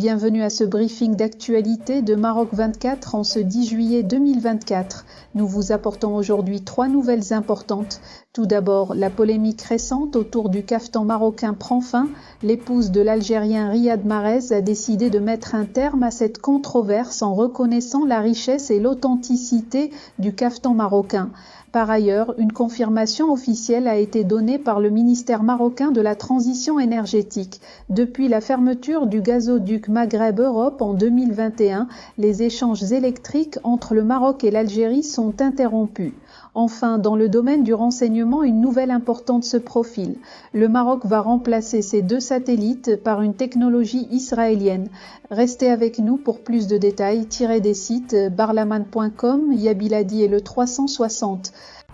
bienvenue à ce briefing d'actualité de Maroc 24 en ce 10 juillet 2024. Nous vous apportons aujourd'hui 3 nouvelles importantes. Tout d'abord, la polémique récente autour du caftan marocain prend fin. L'épouse de l'Algérien Riyad Mahrez a décidé de mettre un terme à cette controverse en reconnaissant la richesse et l'authenticité du caftan marocain. Par ailleurs, une confirmation officielle a été donnée par le ministère marocain de la Transition énergétique. Depuis la fermeture du gazoduc Maghreb-Europe en 2021, les échanges électriques entre le Maroc et l'Algérie sont interrompus. Enfin, dans le domaine du renseignement, une nouvelle importante se profile. Le Maroc va remplacer ses 2 satellites par une technologie israélienne. Restez avec nous pour plus de détails. Tirez des sites barlaman.com, Yabiladi et le 360.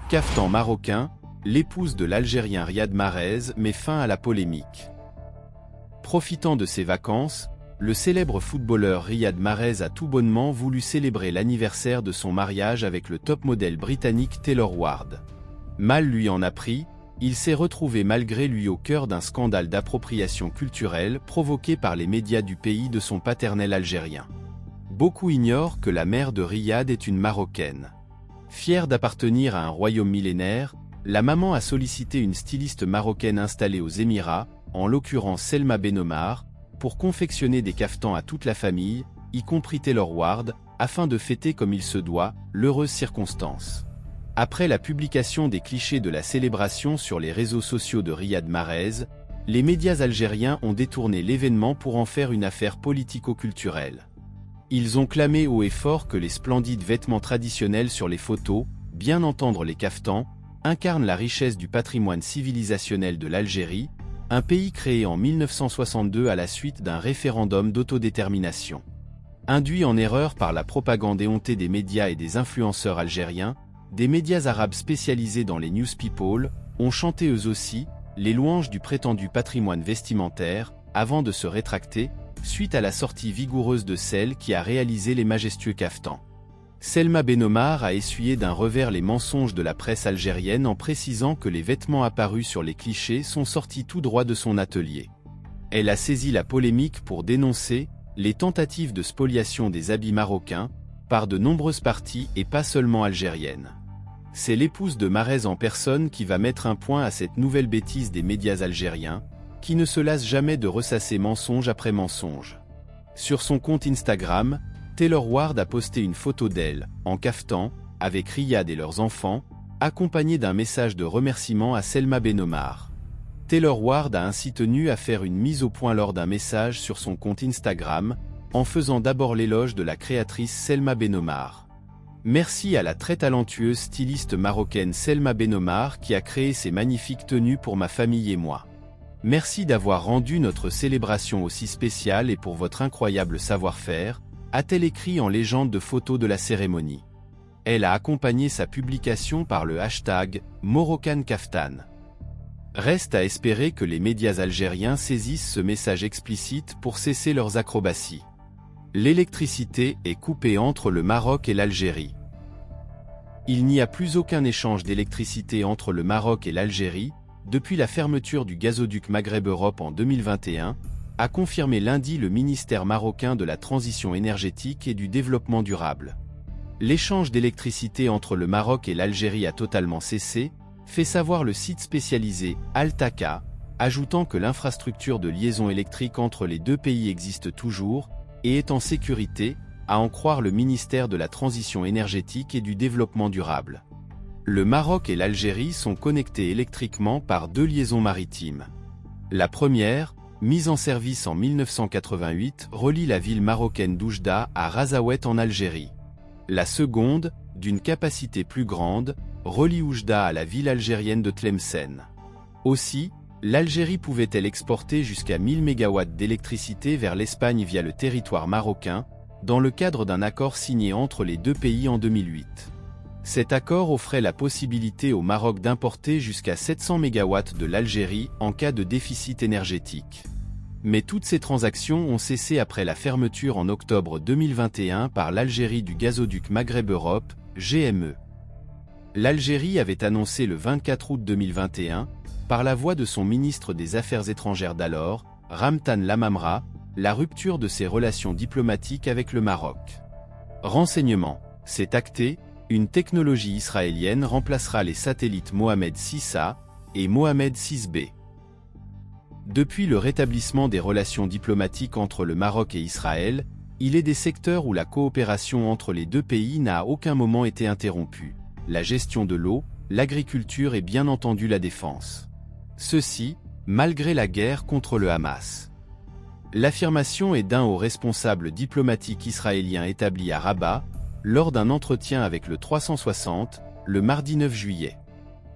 Caftan marocain, l'épouse de l'Algérien Riyad Mahrez met fin à la polémique. Profitant de ses vacances, le célèbre footballeur Riyad Mahrez a tout bonnement voulu célébrer l'anniversaire de son mariage avec le top modèle britannique Taylor Ward. Mal lui en a pris, il s'est retrouvé malgré lui au cœur d'un scandale d'appropriation culturelle provoqué par les médias du pays de son paternel algérien. Beaucoup ignorent que la mère de Riyad est une Marocaine. Fière d'appartenir à un royaume millénaire, la maman a sollicité une styliste marocaine installée aux Émirats, en l'occurrence Selma Benomar, pour confectionner des caftans à toute la famille, y compris Taylor Ward, afin de fêter comme il se doit, l'heureuse circonstance. Après la publication des clichés de la célébration sur les réseaux sociaux de Riyad Mahrez, les médias algériens ont détourné l'événement pour en faire une affaire politico-culturelle. Ils ont clamé haut et fort que les splendides vêtements traditionnels sur les photos, bien entendre les caftans, incarnent la richesse du patrimoine civilisationnel de l'Algérie, un pays créé en 1962 à la suite d'un référendum d'autodétermination. Induit en erreur par la propagande éhontée des médias et des influenceurs algériens, des médias arabes spécialisés dans les news people ont chanté eux aussi les louanges du prétendu patrimoine vestimentaire, avant de se rétracter, suite à la sortie vigoureuse de celle qui a réalisé les majestueux caftans. Selma Benomar a essuyé d'un revers les mensonges de la presse algérienne en précisant que les vêtements apparus sur les clichés sont sortis tout droit de son atelier. Elle a saisi la polémique pour dénoncer les tentatives de spoliation des habits marocains par de nombreuses parties et pas seulement algériennes. C'est l'épouse de Mahrez en personne qui va mettre un point à cette nouvelle bêtise des médias algériens, qui ne se lassent jamais de ressasser mensonge après mensonge. Sur son compte Instagram, Taylor Ward a posté une photo d'elle, en caftan, avec Riyad et leurs enfants, accompagnée d'un message de remerciement à Selma Benomar. Taylor Ward a ainsi tenu à faire une mise au point lors d'un message sur son compte Instagram, en faisant d'abord l'éloge de la créatrice Selma Benomar. Merci à la très talentueuse styliste marocaine Selma Benomar qui a créé ces magnifiques tenues pour ma famille et moi. Merci d'avoir rendu notre célébration aussi spéciale et pour votre incroyable savoir-faire, a-t-elle écrit en légende de photos de la cérémonie. Elle a accompagné sa publication par le hashtag #MoroccanCaftan. Reste à espérer que les médias algériens saisissent ce message explicite pour cesser leurs acrobaties. L'électricité est coupée entre le Maroc et l'Algérie. Il n'y a plus aucun échange d'électricité entre le Maroc et l'Algérie, depuis la fermeture du gazoduc Maghreb-Europe en 2021, a confirmé lundi le ministère marocain de la Transition énergétique et du développement durable. L'échange d'électricité entre le Maroc et l'Algérie a totalement cessé, fait savoir le site spécialisé Altaka, ajoutant que l'infrastructure de liaison électrique entre les 2 pays existe toujours et est en sécurité, à en croire le ministère de la Transition énergétique et du développement durable. Le Maroc et l'Algérie sont connectés électriquement par 2 liaisons maritimes. La première, mise en service en 1988, relie la ville marocaine d'Oujda à Razaouet en Algérie. La seconde, d'une capacité plus grande, relie Oujda à la ville algérienne de Tlemcen. Aussi, l'Algérie pouvait-elle exporter jusqu'à 1000 MW d'électricité vers l'Espagne via le territoire marocain, dans le cadre d'un accord signé entre les 2 pays en 2008. Cet accord offrait la possibilité au Maroc d'importer jusqu'à 700 MW de l'Algérie en cas de déficit énergétique. Mais toutes ces transactions ont cessé après la fermeture en octobre 2021 par l'Algérie du gazoduc Maghreb-Europe, GME. L'Algérie avait annoncé le 24 août 2021, par la voix de son ministre des Affaires étrangères d'alors, Ramtan Lamamra, la rupture de ses relations diplomatiques avec le Maroc. Renseignement. C'est acté, une technologie israélienne remplacera les satellites Mohammed 6A et Mohammed 6B. Depuis le rétablissement des relations diplomatiques entre le Maroc et Israël, il est des secteurs où la coopération entre les deux pays n'a à aucun moment été interrompue. La gestion de l'eau, l'agriculture et bien entendu la défense. Ceci, malgré la guerre contre le Hamas. L'affirmation est d'un haut responsable diplomatique israélien établi à Rabat, lors d'un entretien avec le 360, le mardi 9 juillet.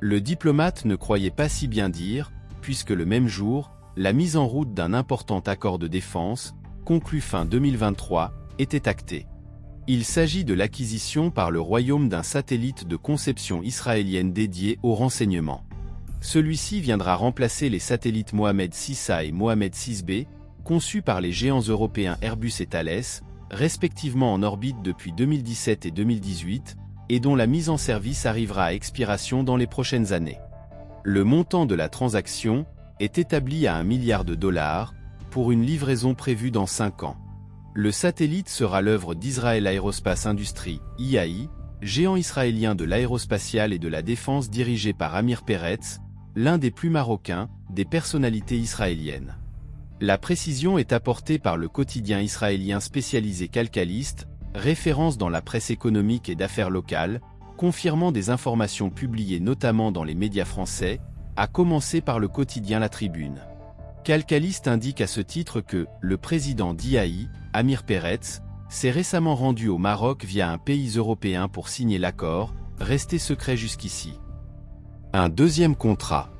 Le diplomate ne croyait pas si bien dire, puisque le même jour, la mise en route d'un important accord de défense, conclu fin 2023, était actée. Il s'agit de l'acquisition par le Royaume d'un satellite de conception israélienne dédié au renseignement. Celui-ci viendra remplacer les satellites Mohammed 6A et Mohammed 6B, conçus par les géants européens Airbus et Thales, respectivement en orbite depuis 2017 et 2018, et dont la mise en service arrivera à expiration dans les prochaines années. Le montant de la transaction est établi à $1 milliard, pour une livraison prévue dans 5 ans. Le satellite sera l'œuvre d'Israel Aerospace Industries, IAI, géant israélien de l'aérospatiale et de la défense dirigé par Amir Peretz, l'un des plus marocains, des personnalités israéliennes. La précision est apportée par le quotidien israélien spécialisé Calcalist, référence dans la presse économique et d'affaires locales, confirmant des informations publiées notamment dans les médias français, à commencer par le quotidien La Tribune. Calcalist indique à ce titre que le président d'IAI, Amir Peretz, s'est récemment rendu au Maroc via un pays européen pour signer l'accord, resté secret jusqu'ici. Un deuxième contrat.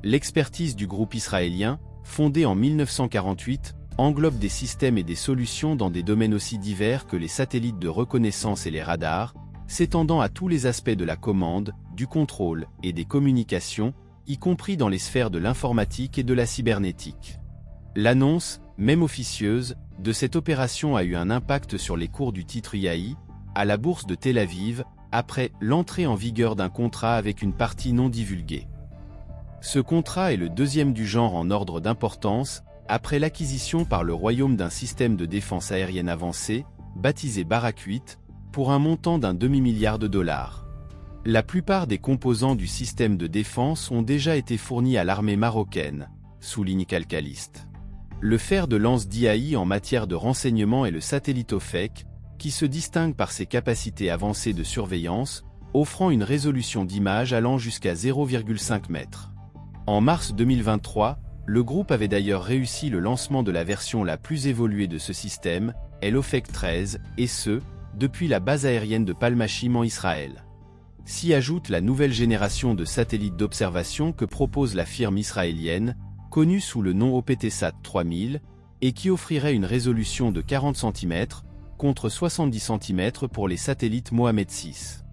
L'expertise du groupe israélien, fondé en 1948, englobe des systèmes et des solutions dans des domaines aussi divers que les satellites de reconnaissance et les radars, s'étendant à tous les aspects de la commande, du contrôle et des communications, y compris dans les sphères de l'informatique et de la cybernétique. L'annonce, même officieuse, de cette opération a eu un impact sur les cours du titre IAI, à la bourse de Tel Aviv, après l'entrée en vigueur d'un contrat avec une partie non divulguée. Ce contrat est le deuxième du genre en ordre d'importance, après l'acquisition par le Royaume d'un système de défense aérienne avancé, baptisé Barak 8, pour un montant d'un demi-milliard de dollars. La plupart des composants du système de défense ont déjà été fournis à l'armée marocaine, souligne Calcalist. Le fer de lance d'IAI en matière de renseignement est le satellite OFEC, qui se distingue par ses capacités avancées de surveillance, offrant une résolution d'image allant jusqu'à 0,5 mètres. En mars 2023, le groupe avait d'ailleurs réussi le lancement de la version la plus évoluée de ce système, l'OFEC 13, et ce, depuis la base aérienne de Palmachim en Israël. S'y ajoute la nouvelle génération de satellites d'observation que propose la firme israélienne, connue sous le nom OPTSat 3000, et qui offrirait une résolution de 40 cm, contre 70 cm pour les satellites Mohammed 6.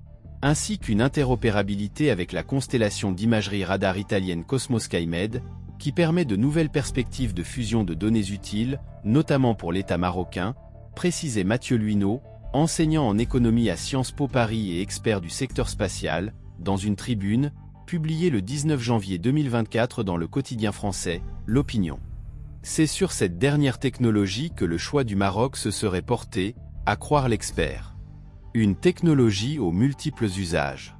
Ainsi qu'une interopérabilité avec la constellation d'imagerie radar italienne Cosmos Skymed, qui permet de nouvelles perspectives de fusion de données utiles, notamment pour l'État marocain, précisait Mathieu Luineau, enseignant en économie à Sciences Po Paris et expert du secteur spatial, dans une tribune, publiée le 19 janvier 2024 dans le quotidien français, L'Opinion. C'est sur cette dernière technologie que le choix du Maroc se serait porté, à croire l'expert. Une technologie aux multiples usages.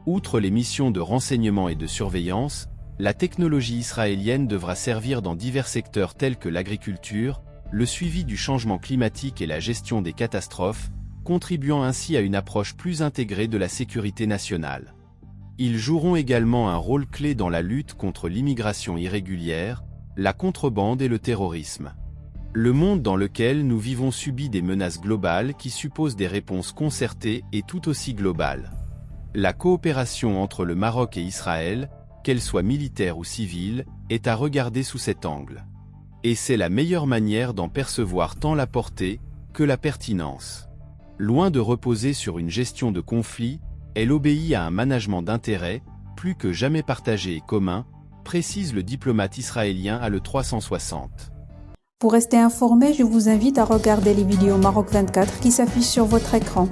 Outre les missions de renseignement et de surveillance, la technologie israélienne devra servir dans divers secteurs tels que l'agriculture, le suivi du changement climatique et la gestion des catastrophes, contribuant ainsi à une approche plus intégrée de la sécurité nationale. Ils joueront également un rôle clé dans la lutte contre l'immigration irrégulière, la contrebande et le terrorisme. Le monde dans lequel nous vivons subit des menaces globales qui supposent des réponses concertées et tout aussi globales. La coopération entre le Maroc et Israël, qu'elle soit militaire ou civile, est à regarder sous cet angle. Et c'est la meilleure manière d'en percevoir tant la portée que la pertinence. Loin de reposer sur une gestion de conflit, elle obéit à un management d'intérêts, plus que jamais partagé et commun, précise le diplomate israélien à le 360. Pour rester informé, je vous invite à regarder les vidéos Maroc 24 qui s'affichent sur votre écran.